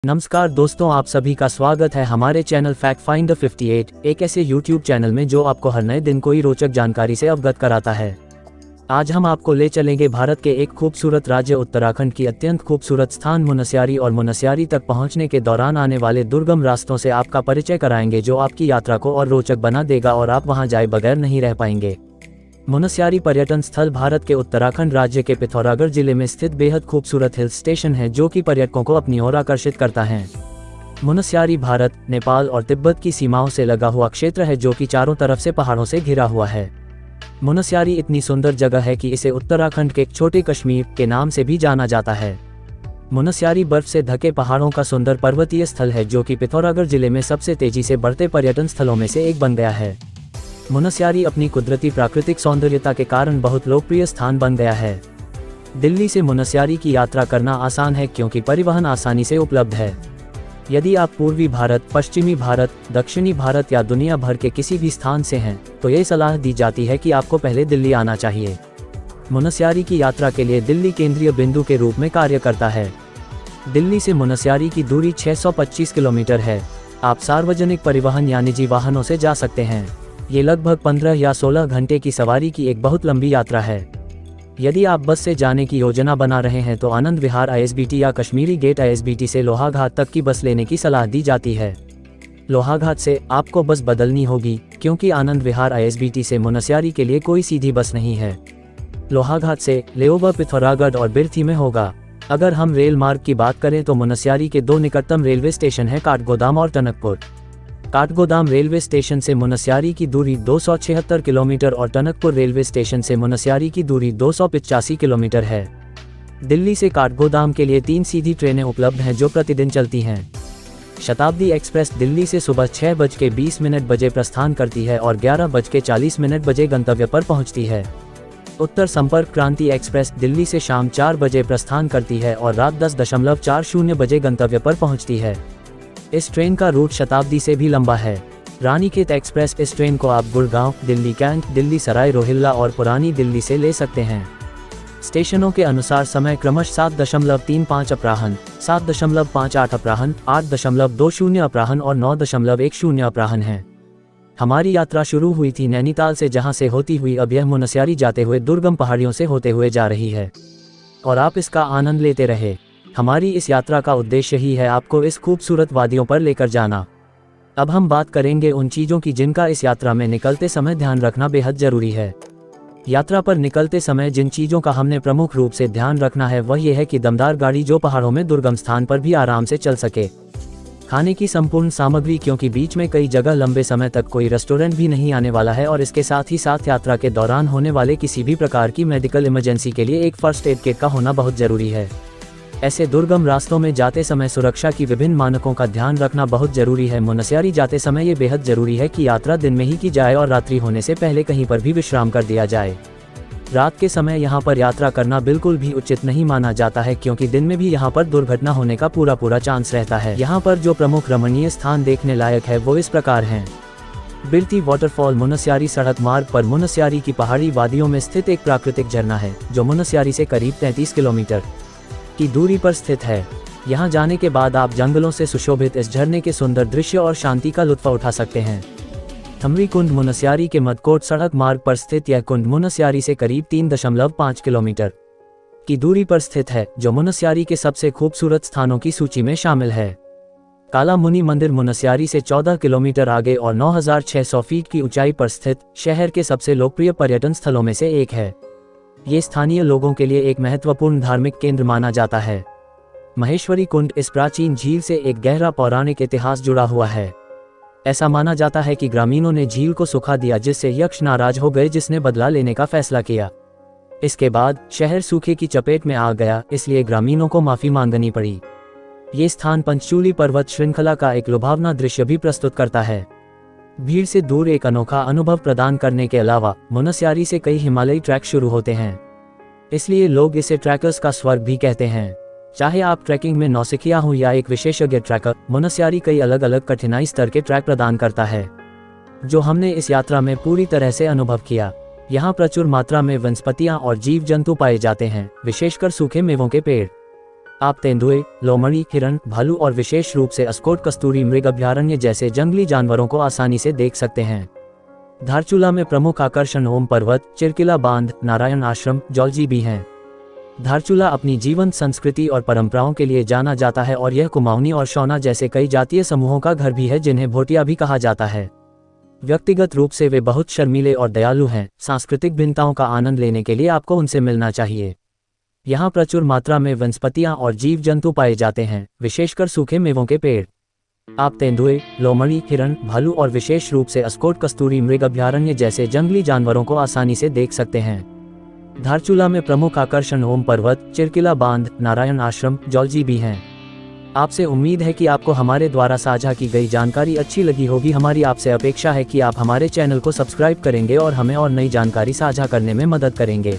नमस्कार दोस्तों, आप सभी का स्वागत है हमारे चैनल फैक्ट फाइंडर 58, एक ऐसे YouTube चैनल में जो आपको हर नए दिन कोई रोचक जानकारी से अवगत कराता है। आज हम आपको ले चलेंगे भारत के एक खूबसूरत राज्य उत्तराखंड की अत्यंत खूबसूरत स्थान मुनस्यारी और मुनस्यारी तक पहुंचने के दौरान आने वाले दुर्गम रास्तों से आपका परिचय कराएंगे जो आपकी यात्रा को और रोचक बना देगा और आप वहां जाए बगैर नहीं रह पाएंगे। मुनस्यारी पर्यटन स्थल भारत के उत्तराखंड राज्य के पिथौरागढ़ जिले में स्थित बेहद खूबसूरत हिल स्टेशन है जो कि पर्यटकों को अपनी ओर आकर्षित करता है। मुनस्यारी भारत, नेपाल और तिब्बत की सीमाओं से लगा हुआ क्षेत्र है जो कि चारों तरफ से पहाड़ों से घिरा हुआ है। मुनस्यारी इतनी सुंदर जगह है कि इसे उत्तराखंड के छोटे कश्मीर के नाम से भी जाना जाता है। मुनस्यारी बर्फ से ढके पहाड़ों का सुंदर पर्वतीय स्थल है जो कि पिथौरागढ़ जिले में सबसे तेजी से बढ़ते पर्यटन स्थलों में से एक बन गया है। मुनस्यारी अपनी कुदरती प्राकृतिक सौंदर्यता के कारण बहुत लोकप्रिय स्थान बन गया है। दिल्ली से मुनस्यारी की यात्रा करना आसान है क्योंकि परिवहन आसानी से उपलब्ध है। यदि आप पूर्वी भारत, पश्चिमी भारत, दक्षिणी भारत या दुनिया भर के किसी भी स्थान से हैं, तो ये सलाह दी जाती है कि आपको पहले दिल्ली आना चाहिए। मुनस्यारी की यात्रा के लिए दिल्ली केंद्रीय बिंदु के रूप में कार्य करता है। दिल्ली से मुनस्यारी की दूरी 625 किलोमीटर है। आप सार्वजनिक परिवहन या निजी वाहनों से जा सकते हैं। ये लगभग 15 या 16 घंटे की सवारी की एक बहुत लंबी यात्रा है। यदि आप बस से जाने की योजना बना रहे हैं तो आनंद विहार ISBT या कश्मीरी गेट ISBT से लोहाघाट तक की बस लेने की सलाह दी जाती है। लोहाघाट से आपको बस बदलनी होगी क्योंकि आनंद विहार ISBT से मुनस्यारी के लिए कोई सीधी बस नहीं है। लोहाघाट से लेओवर पिथौरागढ़ और बिर्थी में होगा। अगर हम रेल मार्ग की बात करें तो मुनस्यारी के दो निकटतम रेलवे स्टेशन हैं, काठगोदाम और टनकपुर। काठगोदाम रेलवे स्टेशन से मुनस्यारी की दूरी 276 किलोमीटर और टनकपुर रेलवे स्टेशन से मुनस्यारी की दूरी 285 किलोमीटर है। दिल्ली से काठगोदाम के लिए 3 सीधी ट्रेनें उपलब्ध हैं जो प्रतिदिन चलती हैं। शताब्दी एक्सप्रेस दिल्ली से सुबह 6:20 बजे प्रस्थान करती है और 11:40 बजे गंतव्य पर पहुंचती है। उत्तर संपर्क क्रांति एक्सप्रेस दिल्ली से शाम 4 बजे प्रस्थान करती है और रात 10:40 बजे गंतव्य पर पहुंचती है। इस ट्रेन का रूट शताब्दी से भी लंबा है। रानीखेत एक्सप्रेस, इस ट्रेन को आप गुड़गांव, दिल्ली कैंट, दिल्ली सराय रोहिल्ला और पुरानी दिल्ली से ले सकते हैं। स्टेशनों के अनुसार समय क्रमश 7:35 अपराह्न, 7:58 अपराह्न, 8:20 अपराह्न और 9:10 अपराह्न है। हमारी यात्रा शुरू हुई थी नैनीताल से, जहां से होती हुई अब यह मुनस्यारी जाते हुए दुर्गम पहाड़ियों से होते हुए जा रही है और आप इसका आनंद लेते रहे। हमारी इस यात्रा का उद्देश्य ही है आपको इस खूबसूरत वादियों पर लेकर जाना। अब हम बात करेंगे उन चीज़ों की जिनका इस यात्रा में निकलते समय ध्यान रखना बेहद जरूरी है। यात्रा पर निकलते समय जिन चीज़ों का हमने प्रमुख रूप से ध्यान रखना है वह ये है कि दमदार गाड़ी जो पहाड़ों में दुर्गम स्थान पर भी आराम से चल सके। खाने की संपूर्ण सामग्री, क्योंकि बीच में कई जगह लंबे समय तक कोई रेस्टोरेंट भी नहीं आने वाला है, और इसके साथ ही साथ यात्रा के दौरान होने वाले किसी भी प्रकार की मेडिकल इमरजेंसी के लिए एक फर्स्ट एड किट का होना बहुत जरूरी है। ऐसे दुर्गम रास्तों में जाते समय सुरक्षा की विभिन्न मानकों का ध्यान रखना बहुत जरूरी है। मुनस्यारी जाते समय ये बेहद जरूरी है कि यात्रा दिन में ही की जाए और रात्रि होने से पहले कहीं पर भी विश्राम कर दिया जाए। रात के समय यहाँ पर यात्रा करना बिल्कुल भी उचित नहीं माना जाता है क्योंकि दिन में भी यहाँ पर दुर्घटना होने का पूरा चांस रहता है। यहाँ पर जो प्रमुख रमणीय स्थान देखने लायक है वो इस प्रकार हैं। बिर्थी वाटरफॉल मुनस्यारी सड़क मार्ग पर मुनस्यारी की पहाड़ी वादियों में स्थित एक प्राकृतिक झरना है जो मुनस्यारी से करीब 33 किलोमीटर की दूरी पर स्थित है। यहाँ जाने के बाद आप जंगलों से सुशोभित इस झरने के सुंदर दृश्य और शांति का लुत्फ उठा सकते हैं। थमरी कुंड मुनस्यारी के मदकोट सड़क मार्ग पर स्थित यह कुंड मुनस्यारी से करीब 3.5 किलोमीटर की दूरी पर स्थित है जो मुनस्यारी के सबसे खूबसूरत स्थानों की सूची में शामिल है। काला मुनि मंदिर मुनस्यारी से 14 किलोमीटर आगे और 9,600 फीट की ऊंचाई पर स्थित शहर के सबसे लोकप्रिय पर्यटन स्थलों में से एक है। ये स्थानीय लोगों के लिए एक महत्वपूर्ण धार्मिक केंद्र माना जाता है। महेश्वरी कुंड, इस प्राचीन झील से एक गहरा पौराणिक इतिहास जुड़ा हुआ है। ऐसा माना जाता है कि ग्रामीणों ने झील को सुखा दिया जिससे यक्ष नाराज हो गए जिसने बदला लेने का फैसला किया। इसके बाद शहर सूखे की चपेट में आ गया, इसलिए ग्रामीणों को माफी मांगनी पड़ी। ये स्थान पंचचूली पर्वत श्रृंखला का एक लुभावना दृश्य भी प्रस्तुत करता है। भीड़ से दूर एक अनोखा अनुभव प्रदान करने के अलावा मुनस्यारी से कई हिमालयी ट्रैक शुरू होते हैं, इसलिए लोग इसे ट्रैकर्स का स्वर्ग भी कहते हैं। चाहे आप ट्रैकिंग में नौसिखिया हो या एक विशेषज्ञ ट्रैकर, मुनस्यारी कई अलग अलग कठिनाई स्तर के ट्रैक प्रदान करता है जो हमने इस यात्रा में पूरी तरह से अनुभव किया। यहाँ प्रचुर मात्रा में वनस्पतियाँ और जीव जंतु पाए जाते हैं, विशेषकर सूखे मेवों के पेड़। आप तेंदुए, लोमड़ी, हिरण, भालू और विशेष रूप से अस्कोट कस्तूरी मृग अभयारण्य जैसे जंगली जानवरों को आसानी से देख सकते हैं। धारचूला में प्रमुख आकर्षण ओम पर्वत, चिरकिला बांध, नारायण आश्रम, जौलजी भी हैं। धारचूला अपनी जीवंत संस्कृति और परंपराओं के लिए जाना जाता है और यह कुमाऊनी और शौना जैसे कई जातीय समूहों का घर भी है जिन्हें भोटिया भी कहा जाता है। व्यक्तिगत रूप से वे बहुत शर्मीले और दयालु हैं। सांस्कृतिक भिन्नताओं का आनंद लेने के लिए आपको उनसे मिलना चाहिए। यहाँ प्रचुर मात्रा में वनस्पतियाँ और जीव जंतु पाए जाते हैं, विशेषकर सूखे मेवों के पेड़। आप तेंदुए, लोमड़ी, हिरण, भालू और विशेष रूप से अस्कोट कस्तूरी मृग अभयारण्य जैसे जंगली जानवरों को आसानी से देख सकते हैं। धारचूला में प्रमुख आकर्षण ओम पर्वत, चिरकिला बांध, नारायण आश्रम, जौलजी भी हैं। आपसे उम्मीद है कि आपको हमारे द्वारा साझा की गई जानकारी अच्छी लगी होगी। हमारी आपसे अपेक्षा है कि आप हमारे चैनल को सब्सक्राइब करेंगे और हमें और नई जानकारी साझा करने में मदद करेंगे।